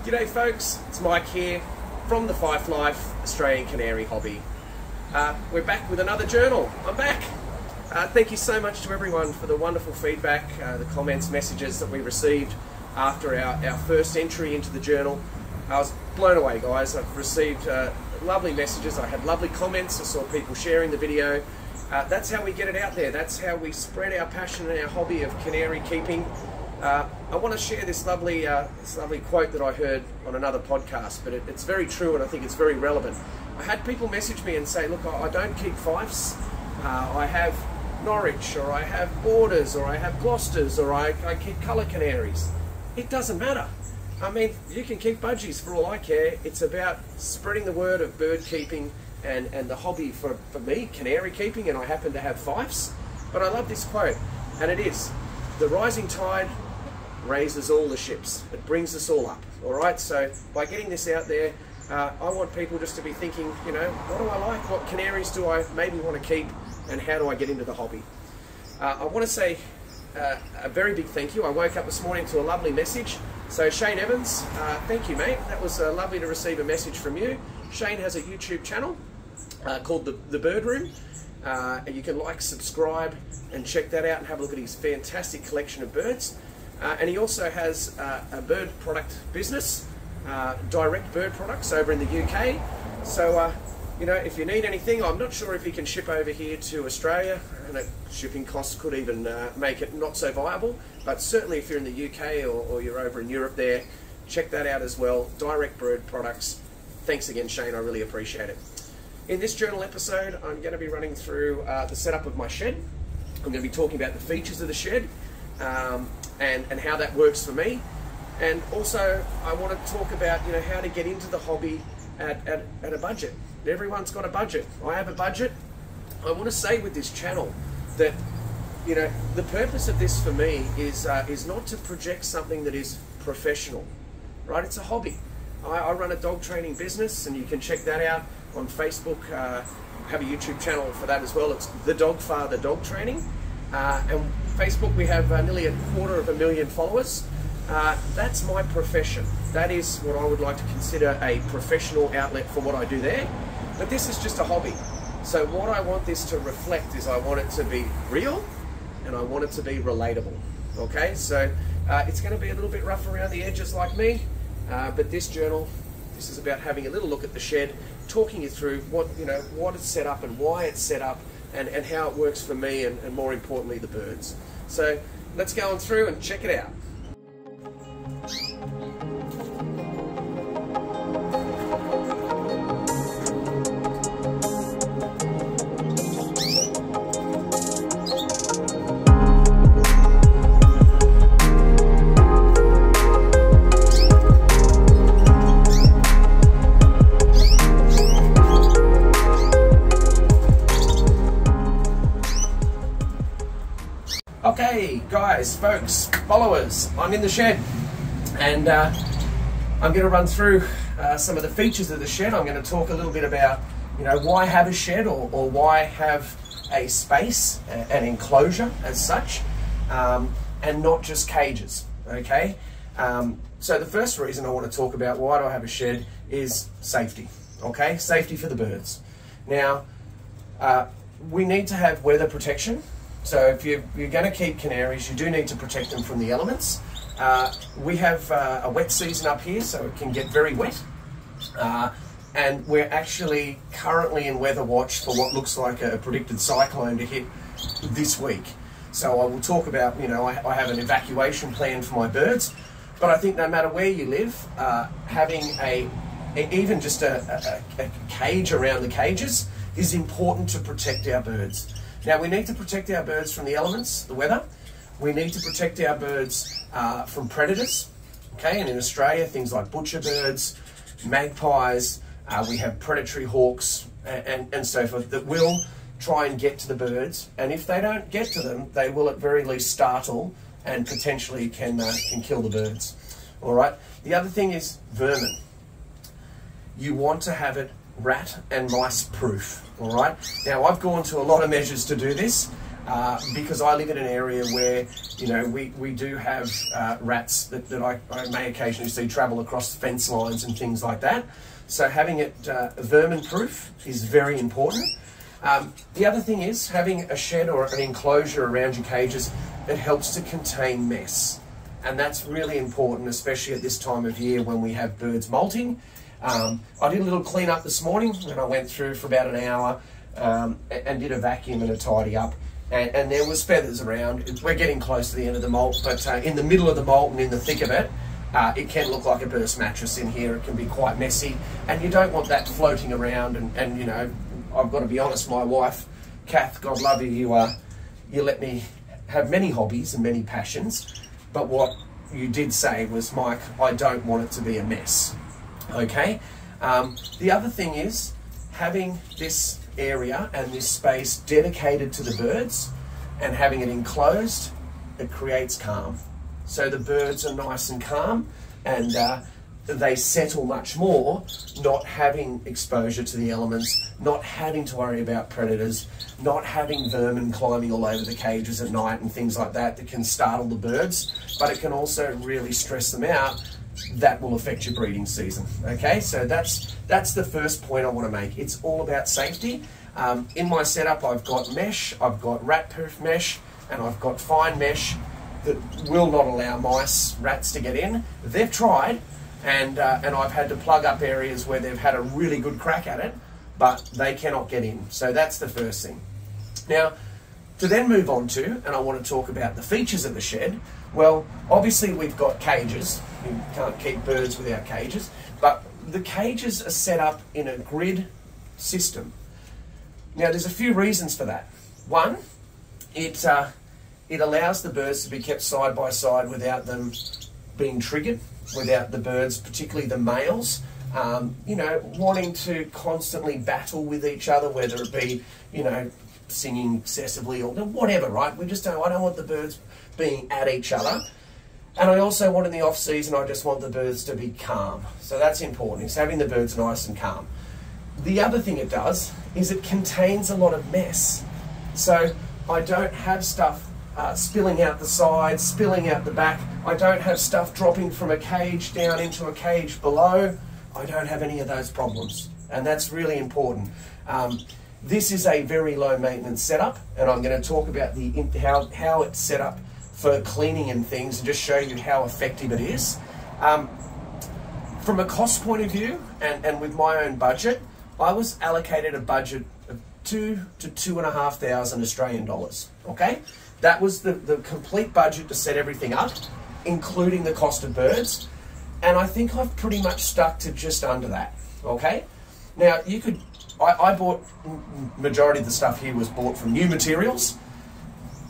G'day folks, it's Mike here from the FifeLife Australian Canary Hobby. We're back with another journal. I'm back. Thank you so much to everyone for the wonderful feedback, the comments, messages that we received after our first entry into the journal. I was blown away, guys. I've received lovely messages, I had lovely comments, I saw people sharing the video. That's how we get it out there. That's how we spread our passion and our hobby of canary keeping. I want to share this lovely quote that I heard on another podcast, but it's very true and I think it's very relevant. I had people message me and say, look, I don't keep Fifes. I have Norwich, or I have Borders, or I have Gloucesters, or I keep colour canaries. It doesn't matter. I mean, you can keep budgies for all I care. It's about spreading the word of bird keeping and the hobby for me, canary keeping, and I happen to have Fifes. But I love this quote, and it is, the rising tide raises all the ships. It brings us all up, all right? So by getting this out there, I want people just to be thinking, you know, what do I like? What canaries do I maybe want to keep? And how do I get into the hobby? I want to say a very big thank you. I woke up this morning to a lovely message. So Shane Evans, thank you, mate. That was lovely to receive a message from you. Shane has a YouTube channel called The Bird Room. And you can like, subscribe, and check that out and have a look at his fantastic collection of birds. And he also has a bird product business, direct bird products over in the UK. So, you know, if you need anything, I'm not sure if he can ship over here to Australia, and shipping costs could even make it not so viable. But certainly if you're in the UK or you're over in Europe there, check that out as well. Direct bird products. Thanks again, Shane. I really appreciate it. In this journal episode, I'm going to be running through the setup of my shed. I'm going to be talking about the features of the shed and how that works for me. And also, I want to talk about, you know, how to get into the hobby at a budget. Everyone's got a budget. I have a budget. I want to say with this channel that, you know, the purpose of this for me is not to project something that is professional, right? It's a hobby. I run a dog training business, and you can check that out on Facebook. I have a YouTube channel for that as well. It's The Dog Father Dog Training. And Facebook, we have nearly 250,000 followers. That's my profession. That is what I would like to consider a professional outlet for what I do there. But this is just a hobby. So what I want this to reflect is I want it to be real and I want it to be relatable. Okay, so it's going to be a little bit rough around the edges like me, but this journal, this is about having a little look at the shed, talking you through what it's set up and why it's set up, and how it works for me, and more importantly the birds. So let's go on through and check it out. Okay, guys, folks, followers, I'm in the shed, and I'm going to run through some of the features of the shed. I'm going to talk a little bit about, you know, why have a shed, or why have a space, an enclosure as such, and not just cages, okay? So the first reason I want to talk about why do I have a shed is safety, okay? Safety for the birds. Now, we need to have weather protection. So if you're going to keep canaries, you do need to protect them from the elements. We have a wet season up here, so it can get very wet. And we're actually currently in weather watch for what looks like a predicted cyclone to hit this week. So I will talk about, you know, I have an evacuation plan for my birds, but I think no matter where you live, having even just a cage around the cages is important to protect our birds. Now, we need to protect our birds from the elements, the weather. We need to protect our birds from predators, okay? And in Australia, things like butcher birds, magpies, we have predatory hawks and so forth that will try and get to the birds. And if they don't get to them, they will at very least startle and potentially can kill the birds, all right? The other thing is vermin. You want to have it rat and mice proof, all right? Now, I've gone to a lot of measures to do this. because I live in an area where, you know, we do have rats that I may occasionally see travel across fence lines and things like that. So having it vermin-proof is very important. The other thing is having a shed or an enclosure around your cages. It helps to contain mess, and that's really important, especially at this time of year when we have birds molting. I did a little clean up this morning, and I went through for about an hour and did a vacuum and a tidy up, and there was feathers around. We're getting close to the end of the molt, but in the middle of the molt and in the thick of it, it can look like a burst mattress in here. It can be quite messy, and you don't want that floating around. And you know, I've got to be honest, my wife, Kath, God love you, you let me have many hobbies and many passions, but what you did say was, Mike, I don't want it to be a mess. Okay? The other thing is having this area and this space dedicated to the birds and having it enclosed, it creates calm. So the birds are nice and calm, and they settle much more, not having exposure to the elements, not having to worry about predators, not having vermin climbing all over the cages at night and things like that that can startle the birds, but it can also really stress them out. That will affect your breeding season. Okay, so that's the first point I want to make. It's all about safety. In my setup, I've got mesh, I've got rat-proof mesh, and I've got fine mesh that will not allow mice, rats to get in. They've tried, and I've had to plug up areas where they've had a really good crack at it, but they cannot get in. So that's the first thing. Now, to then move on to, and I want to talk about the features of the shed, well, obviously we've got cages. You can't keep birds without cages, but the cages are set up in a grid system. Now, there's a few reasons for that. One, it allows the birds to be kept side by side without them being triggered, without the birds, particularly the males, you know, wanting to constantly battle with each other, whether it be, you know, singing excessively or whatever, right? I don't want the birds being at each other. And I also want, in the off season, I just want the birds to be calm. So that's important. It's having the birds nice and calm. The other thing it does is it contains a lot of mess. So I don't have stuff spilling out the sides, spilling out the back. I don't have stuff dropping from a cage down into a cage below. I don't have any of those problems. And that's really important. This is a very low maintenance setup, and I'm going to talk about how it's set up for cleaning and things, and just show you how effective it is. From a cost point of view, and with my own budget, I was allocated a budget of $2,000 to $2,500 Australian dollars. Okay, that was the complete budget to set everything up, including the cost of birds, and I think I've pretty much stuck to just under that. Okay, now you could. I bought, majority of the stuff here was bought from new materials,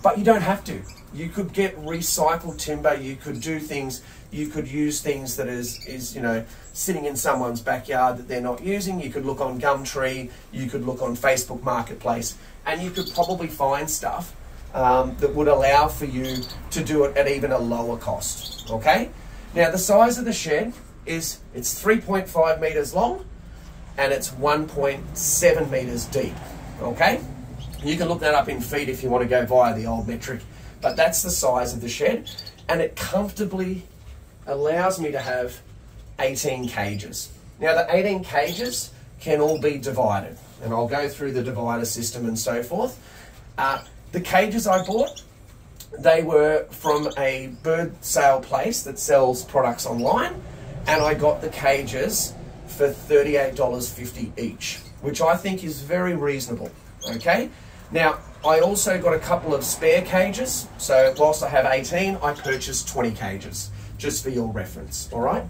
but you don't have to. You could get recycled timber, you could do things, you could use things that is you know, sitting in someone's backyard that they're not using. You could look on Gumtree, you could look on Facebook Marketplace, and you could probably find stuff that would allow for you to do it at even a lower cost, okay? Now, the size of the shed is, it's 3.5 metres long, and it's 1.7 metres deep, okay? You can look that up in feet if you want to go via the old metric, but that's the size of the shed, and it comfortably allows me to have 18 cages. Now, the 18 cages can all be divided, and I'll go through the divider system and so forth. The cages I bought, they were from a bird sale place that sells products online, and I got the cages for $38.50 each, which I think is very reasonable, okay? Now, I also got a couple of spare cages, so whilst I have 18, I purchased 20 cages, just for your reference, all right?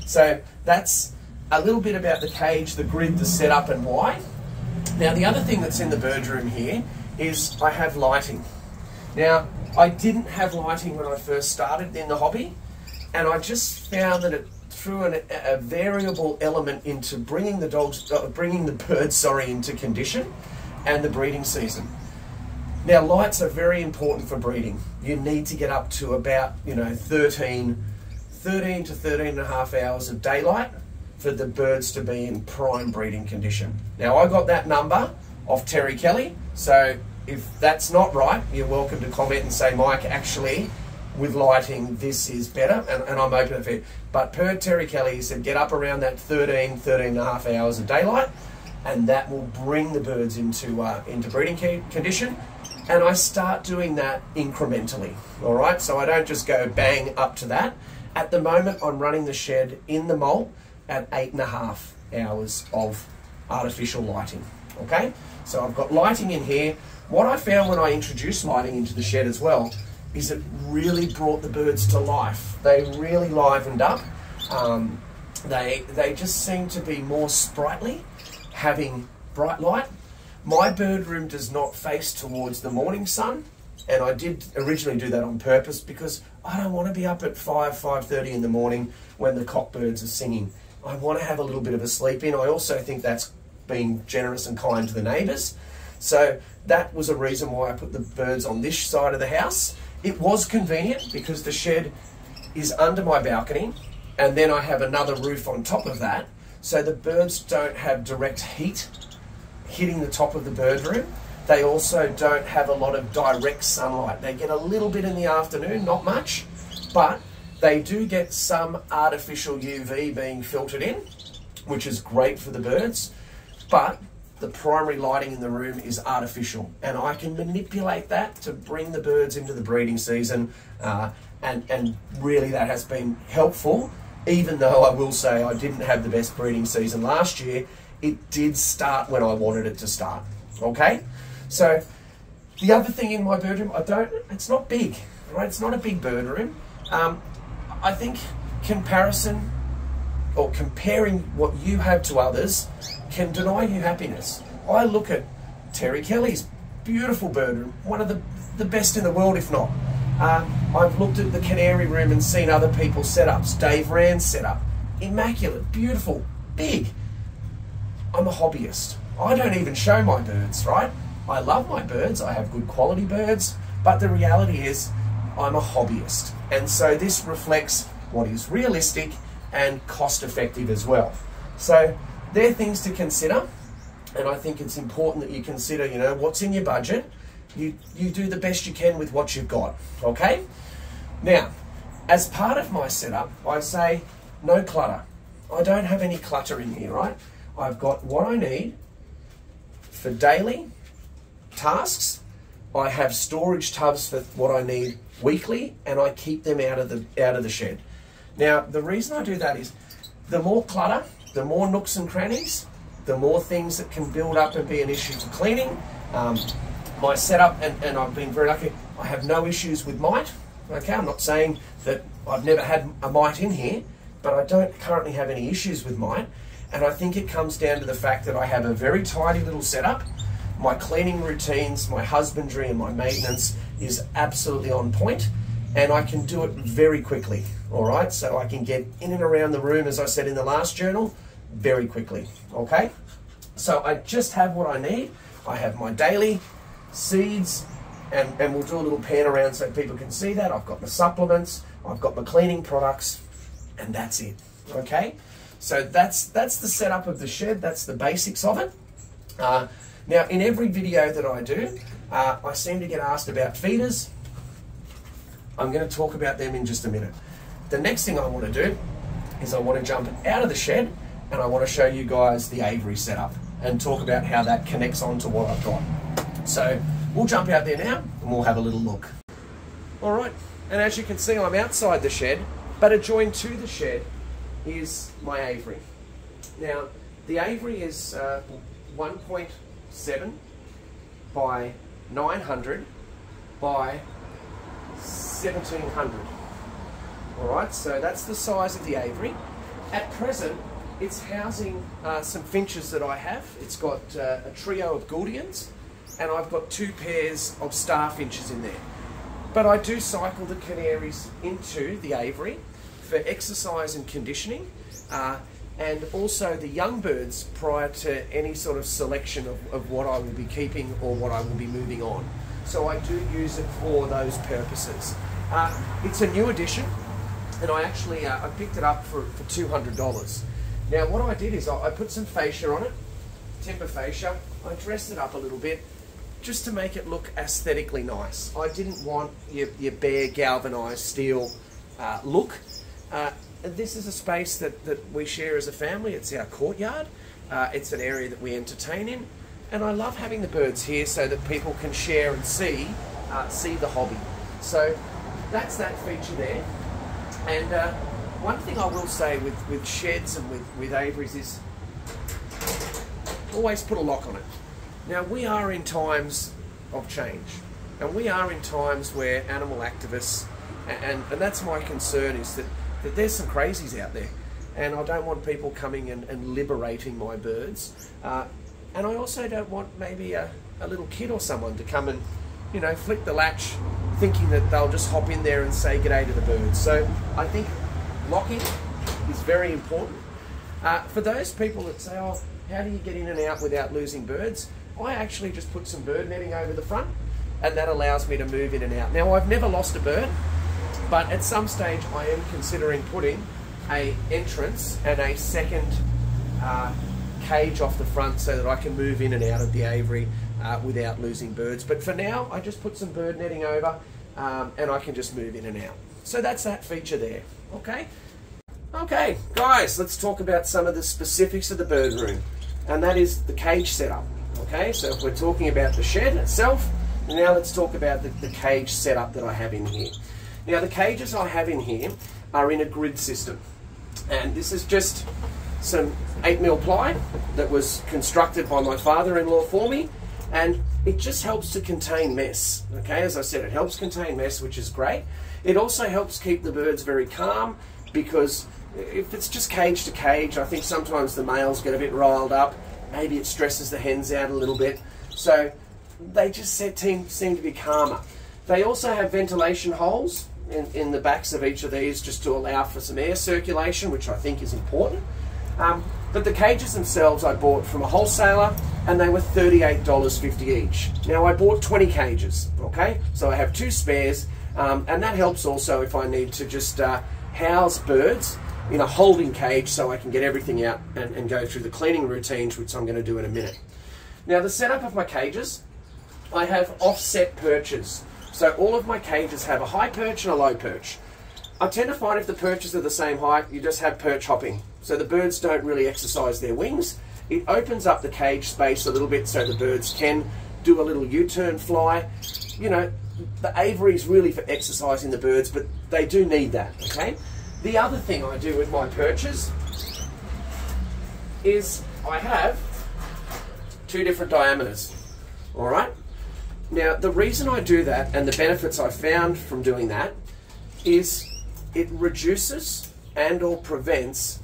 So that's a little bit about the cage, the grid, the setup, and why. Now, the other thing that's in the bird room here is I have lighting. Now, I didn't have lighting when I first started in the hobby, and I just found that it threw a variable element into bringing the birds into condition and the breeding season. Now, lights are very important for breeding. You need to get up to about, you know, 13 to 13 and a half hours of daylight for the birds to be in prime breeding condition. Now, I got that number off Terry Kelly, so If that's not right, you're welcome to comment and say, Mike, actually, with lighting, this is better, and I'm open to it. But per Terry Kelly, he said, get up around that 13 and a half hours of daylight, and that will bring the birds into breeding condition. And I start doing that incrementally, all right? So I don't just go bang up to that. At the moment, I'm running the shed in the molt at 8.5 hours of artificial lighting, okay? So I've got lighting in here. What I found when I introduced lighting into the shed as well is it really brought the birds to life. They really livened up. They just seem to be more sprightly, having bright light. My bird room does not face towards the morning sun, and I did originally do that on purpose because I don't want to be up at 5:30 in the morning when the cockbirds are singing. I want to have a little bit of a sleep in. I also think that's being generous and kind to the neighbours. So that was a reason why I put the birds on this side of the house. It was convenient because the shed is under my balcony, and then I have another roof on top of that, so the birds don't have direct heat hitting the top of the bird room. They also don't have a lot of direct sunlight. They get a little bit in the afternoon, not much, but they do get some artificial UV being filtered in, which is great for the birds, but the primary lighting in the room is artificial, and I can manipulate that to bring the birds into the breeding season, and really that has been helpful, even though I will say I didn't have the best breeding season last year. It did start when I wanted it to start, okay? So the other thing in my bird room, it's not big, right? It's not a big bird room. I think comparison or comparing what you have to others can deny you happiness. I look at Terry Kelly's beautiful bird room, one of the best in the world, if not. I've looked at the canary room and seen other people's setups. Dave Rand's setup, immaculate, beautiful, big. I'm a hobbyist. I don't even show my birds, right? I love my birds, I have good quality birds, but the reality is I'm a hobbyist. And so this reflects what is realistic and cost effective as well. So they're things to consider, and I think it's important that you consider, you know, what's in your budget. You do the best you can with what you've got, okay? Now, as part of my setup, I say no clutter. I don't have any clutter in here, right? I've got what I need for daily tasks. I have storage tubs for what I need weekly, and I keep them out of the shed. Now, the reason I do that is the more clutter, the more nooks and crannies, the more things that can build up and be an issue for cleaning. My setup, and I've been very lucky, I have no issues with mite. Okay, I'm not saying that I've never had a mite in here, but I don't currently have any issues with mite. And I think it comes down to the fact that I have a very tidy little setup. My cleaning routines, my husbandry and my maintenance is absolutely on point, and I can do it very quickly, all right? So I can get in and around the room, as I said in the last journal, very quickly, okay? So I just have what I need. I have my daily seeds, and we'll do a little pan around so people can see that. I've got my supplements, I've got my cleaning products, and that's it, okay? So that's the setup of the shed, that's the basics of it. Now, in every video that I do, I seem to get asked about feeders. I'm going to talk about them in just a minute. The next thing I want to do is I want to jump out of the shed, and I want to show you guys the Avery setup and talk about how that connects on to what I've got. So we'll jump out there now and we'll have a little look. All right, and as you can see, I'm outside the shed, but adjoined to the shed is my Avery. Now, the Avery is 1.7 by 900 by 1700. All right, so that's the size of the Avery. At present, it's housing some finches that I have. It's got a trio of Gouldians, and I've got 2 pairs of star finches in there. But I do cycle the canaries into the Avery for exercise and conditioning, and also the young birds prior to any sort of selection of what I will be keeping or what I will be moving on. So I do use it for those purposes. It's a new addition, and I actually I picked it up for $200. Now what I did is I put some fascia on it, timber fascia. I dressed it up a little bit, just to make it look aesthetically nice. I didn't want your bare galvanised steel look. This is a space that we share as a family. It's our courtyard. It's an area that we entertain in. And I love having the birds here so that people can share and see the hobby. So that's that feature there. And one thing I will say with sheds and with Avery's is always put a lock on it. Now, we are in times of change, and we are in times where animal activists, and that's my concern, is that there's some crazies out there, and I don't want people coming and liberating my birds. And I also don't want maybe a little kid or someone to come and, you know, flick the latch thinking that they'll just hop in there and say g'day to the birds. So I think locking is very important. For those people that say, oh, how do you get in and out without losing birds? I actually just put some bird netting over the front, and that allows me to move in and out. Now, I've never lost a bird, but at some stage I am considering putting an entrance and a second cage off the front so that I can move in and out of the aviary without losing birds. But for now, I just put some bird netting over and I can just move in and out. So that's that feature there, okay? Okay, guys, let's talk about some of the specifics of the bird room, and that is the cage setup, okay? So if we're talking about the shed itself, now let's talk about the cage setup that I have in here. Now, the cages I have in here are in a grid system, and this is just some 8mm ply that was constructed by my father-in-law for me, and it just helps to contain mess, okay? As I said, it helps contain mess, which is great. It also helps keep the birds very calm, because if it's just cage to cage, I think sometimes the males get a bit riled up. Maybe it stresses the hens out a little bit. So they just seem to be calmer. They also have ventilation holes in the backs of each of these just to allow for some air circulation, which I think is important. But the cages themselves I bought from a wholesaler, and they were $38.50 each. Now, I bought 20 cages, okay? So I have 2 spares, and that helps also if I need to just house birds in a holding cage so I can get everything out and go through the cleaning routines, which I'm going to do in a minute. Now, the setup of my cages, I have offset perches. So all of my cages have a high perch and a low perch. I tend to find if the perches are the same height, you just have perch hopping. So the birds don't really exercise their wings. It opens up the cage space a little bit so the birds can do a little U-turn fly. You know, the aviary is really for exercising the birds, but they do need that, okay? The other thing I do with my perches is I have 2 different diameters, all right? Now, the reason I do that, and the benefits I found from doing that, is it reduces and or prevents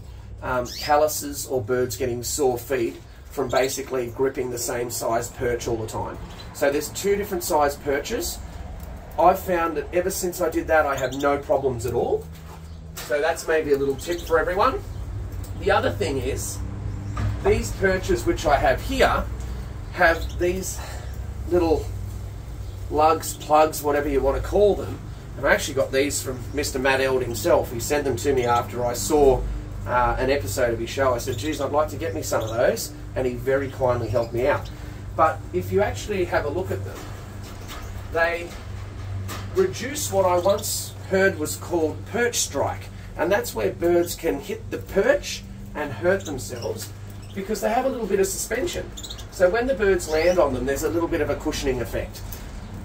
calluses or birds getting sore feet from basically gripping the same size perch all the time. So there's 2 different size perches. I've found that ever since I did that, I have no problems at all. So that's maybe a little tip for everyone. The other thing is, these perches which I have here have these little lugs, plugs, whatever you want to call them. I've actually got these from Mr. Matt Eld himself. He sent them to me after I saw an episode of his show. I said, geez, I'd like to get me some of those, and he very kindly helped me out. But if you actually have a look at them, they reduce what I once heard was called perch strike, and that's where birds can hit the perch and hurt themselves because they have a little bit of suspension. So when the birds land on them, there's a little bit of a cushioning effect.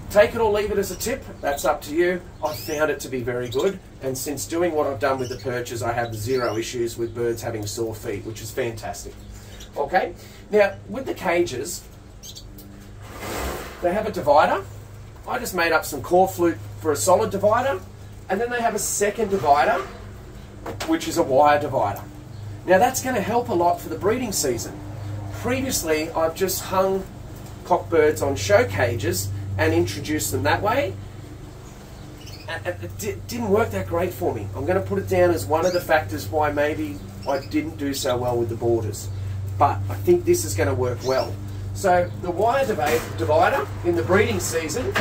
Take it or leave it as a tip, that's up to you. I found it to be very good, and since doing what I've done with the perches, I have 0 issues with birds having sore feet, which is fantastic. Okay, now with the cages, they have a divider. I just made up some core flute for a solid divider, and then they have a second divider, which is a wire divider. Now that's going to help a lot for the breeding season. Previously, I've just hung cockbirds on show cages and introduced them that way. And it didn't work that great for me. I'm going to put it down as one of the factors why maybe I didn't do so well with the boarders. But I think this is going to work well. So the wire divider in the breeding season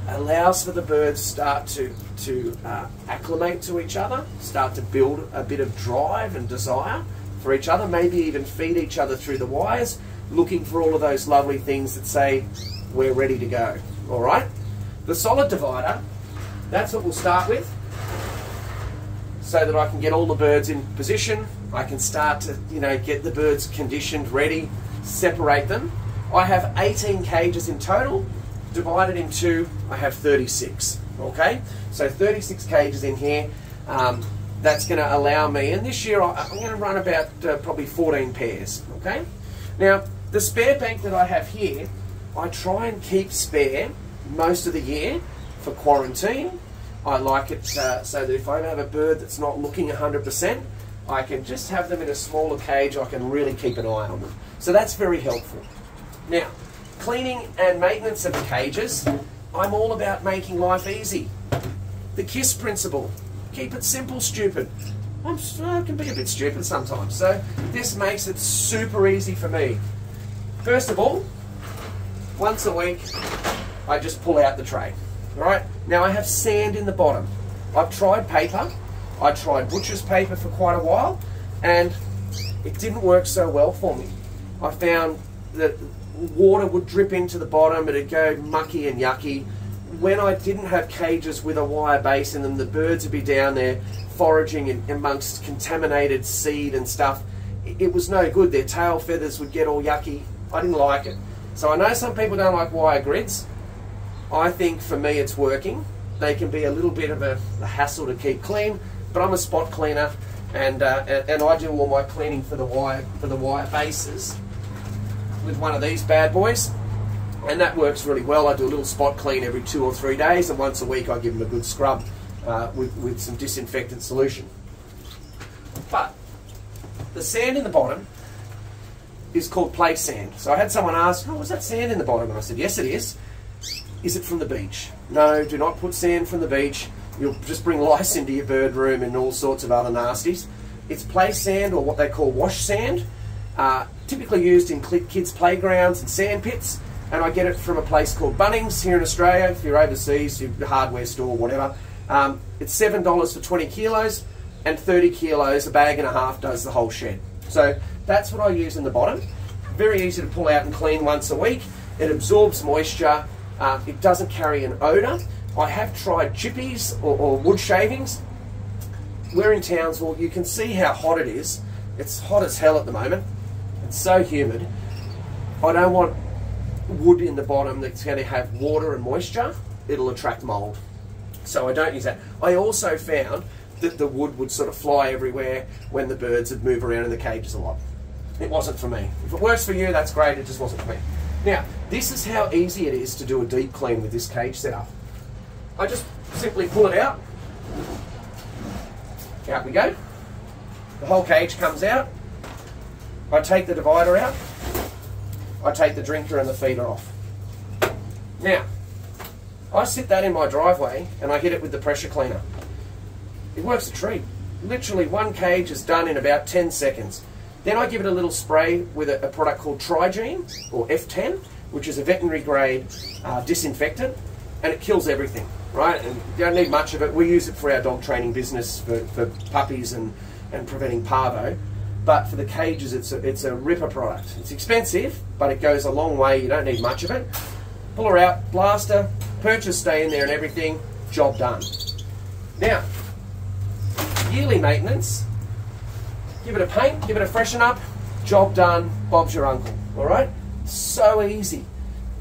allows for the birds start to acclimate to each other, start to build a bit of drive and desire for each other, maybe even feed each other through the wires, looking for all of those lovely things that say, we're ready to go. All right? The solid divider, that's what we'll start with, so that I can get all the birds in position. I can start to, get the birds conditioned, ready, separate them. I have 18 cages in total. Divided in two, I have 36. Okay? So 36 cages in here. That's going to allow me, and this year I'm going to run about probably 14 pairs. Okay? Now, the spare bank that I have here, I try and keep spare most of the year for quarantine. I like it so that if I have a bird that's not looking 100%, I can just have them in a smaller cage. I can really keep an eye on them. So that's very helpful. Now, cleaning and maintenance of the cages, I'm all about making life easy. The KISS principle. Keep it simple, stupid. I can be a bit stupid sometimes. So this makes it super easy for me. First of all, once a week, I just pull out the tray. All right? Now I have sand in the bottom. I've tried paper. I tried butcher's paper for quite a while, and it didn't work so well for me. I found that water would drip into the bottom, it'd go mucky and yucky. When I didn't have cages with a wire base in them, the birds would be down there foraging amongst contaminated seed and stuff. It was no good. Their tail feathers would get all yucky. I didn't like it. So I know some people don't like wire grids. I think for me it's working. They can be a little bit of a hassle to keep clean, but I'm a spot cleaner, and I do all my cleaning for the wire bases with one of these bad boys, and that works really well. I do a little spot clean every 2 or 3 days, and once a week I give them a good scrub with some disinfectant solution. But the sand in the bottom is called place sand. So I had someone ask, oh, was that sand in the bottom? And I said, yes it is. Is it from the beach? No, do not put sand from the beach. You'll just bring lice into your bird room and all sorts of other nasties. It's place sand, or what they call wash sand, typically used in kids' playgrounds and sand pits, and I get it from a place called Bunnings here in Australia. If you're overseas, your hardware store, whatever. It's $7 for 20 kilos, and 30 kilos, a bag and a half, does the whole shed. So that's what I use in the bottom. Very easy to pull out and clean once a week. It absorbs moisture. It doesn't carry an odour. I have tried chippies or wood shavings. We're in Townsville. You can see how hot it is. It's hot as hell at the moment. It's so humid. I don't want wood in the bottom that's going to have water and moisture. It'll attract mould. So I don't use that. I also found that the wood would sort of fly everywhere when the birds would move around in the cages a lot. It wasn't for me. If it works for you, that's great. It just wasn't for me. Now, this is how easy it is to do a deep clean with this cage setup. I just simply pull it out. Out we go. The whole cage comes out. I take the divider out. I take the drinker and the feeder off. Now, I sit that in my driveway and I hit it with the pressure cleaner. It works a treat. Literally one cage is done in about 10 seconds. Then I give it a little spray with a product called Trigene, or F10, which is a veterinary grade disinfectant, and it kills everything, right? And you don't need much of it. We use it for our dog training business for puppies and preventing parvo. But for the cages, it's a ripper product. It's expensive, but it goes a long way. You don't need much of it. Pull her out, blaster, perches stay in there and everything, job done. Now, yearly maintenance, give it a paint, give it a freshen up, job done, Bob's your uncle, all right? So easy.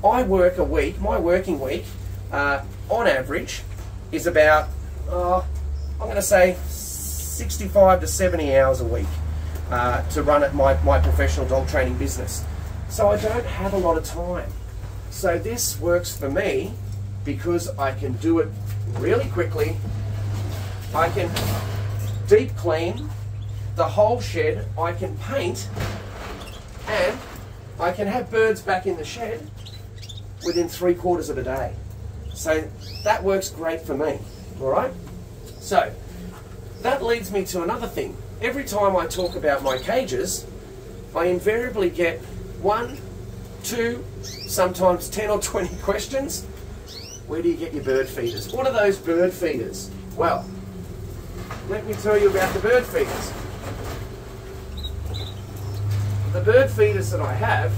I work a week, my working week, on average, is about, I'm going to say 65 to 70 hours a week to run my professional dog training business. So I don't have a lot of time. So this works for me because I can do it really quickly. I can deep clean the whole shed, I can paint, and I can have birds back in the shed within 3/4 of a day. So that works great for me, all right? So that leads me to another thing. Every time I talk about my cages, I invariably get 1, 2, sometimes 10 or 20 questions. Where do you get your bird feeders? What are those bird feeders? Well, let me tell you about the bird feeders. The bird feeders that I have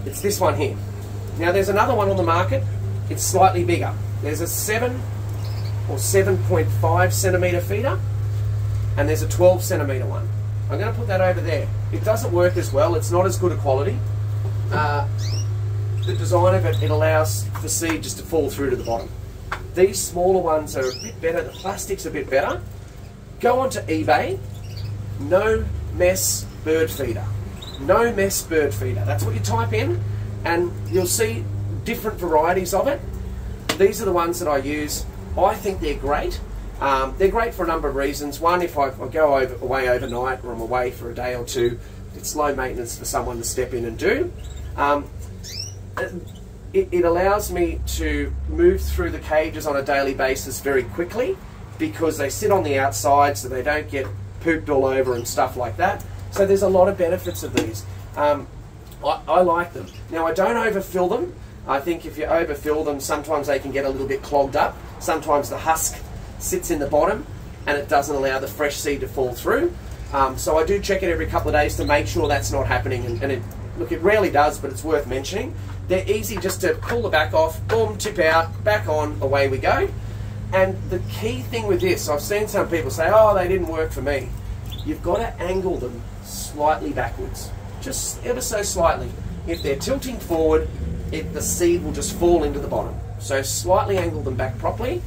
It's this one here. Now there's another one on the market. It's slightly bigger. There's a 7 or 7.5 centimetre feeder, and there's a 12 centimetre one. I'm going to put that over there. It doesn't work as well. It's not as good a quality. The design of it allows for seed just to fall through to the bottom. These smaller ones are a bit better. The plastic's a bit better. Go onto eBay. No mess bird feeder. No mess bird feeder. That's what you type in, and you'll see different varieties of it. These are the ones that I use. I think they're great. They're great for a number of reasons. One, if I go away overnight or I'm away for a day or two, it's low maintenance for someone to step in and do. It allows me to move through the cages on a daily basis very quickly because they sit on the outside so they don't get pooped all over and stuff like that. So there's a lot of benefits of these. I like them. Now I don't overfill them. I think if you overfill them, sometimes they can get a little bit clogged up. Sometimes the husk sits in the bottom and it doesn't allow the fresh seed to fall through. So I do check it every couple of days to make sure that's not happening. And look, it rarely does, but it's worth mentioning. They're easy just to pull the back off, boom, tip out, back on, away we go. And the key thing with this, I've seen some people say, oh, they didn't work for me. You've got to angle them slightly backwards, just ever so slightly. If they're tilting forward, the seed will just fall into the bottom. So slightly angle them back properly,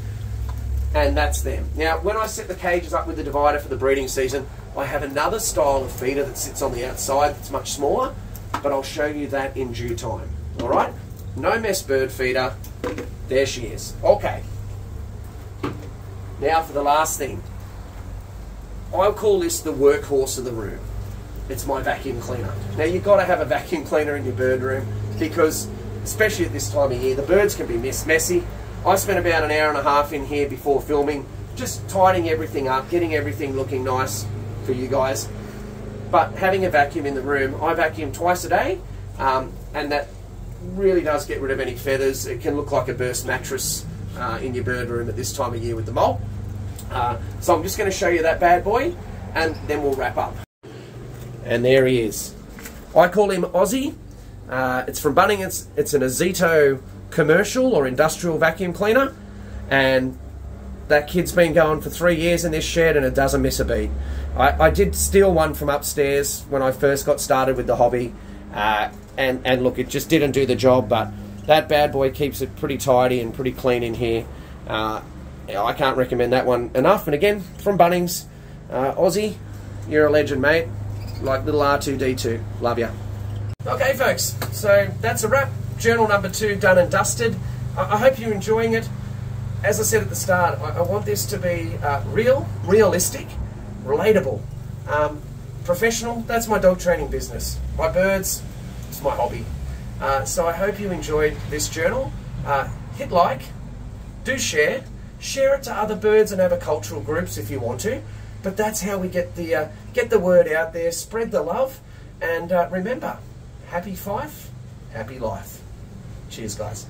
and that's them. Now, when I set the cages up with the divider for the breeding season, I have another style of feeder that sits on the outside that's much smaller, but I'll show you that in due time. All right? No mess bird feeder. There she is. Okay. Now for the last thing. I'll call this the workhorse of the room. It's my vacuum cleaner. Now you've got to have a vacuum cleaner in your bird room because, especially at this time of year, the birds can be messy. I spent about an hour and a half in here before filming, just tidying everything up, getting everything looking nice for you guys. But having a vacuum in the room, I vacuum twice a day, and that really does get rid of any feathers. It can look like a burst mattress in your bird room at this time of year with the mold. So I'm just going to show you that bad boy, and then we'll wrap up. And there he is. I call him Aussie. It's from Bunnings. It's an Azito commercial or industrial vacuum cleaner, and that kid's been going for 3 years in this shed and it doesn't miss a beat. I did steal one from upstairs when I first got started with the hobby, and look, it just didn't do the job, but that bad boy keeps it pretty tidy and pretty clean in here. I can't recommend that one enough. And again, from Bunnings, Aussie, you're a legend, mate. Like little R2-D2. Love ya. Okay, folks, so that's a wrap. Journal number 2 done and dusted. I hope you're enjoying it. As I said at the start, I want this to be realistic, relatable, professional. That's my dog training business. My birds, it's my hobby. So I hope you enjoyed this journal. Hit like, do share it to other birds and avicultural groups if you want to. But that's how we get the word out there, spread the love, and remember, happy Fife, happy life. Cheers, guys.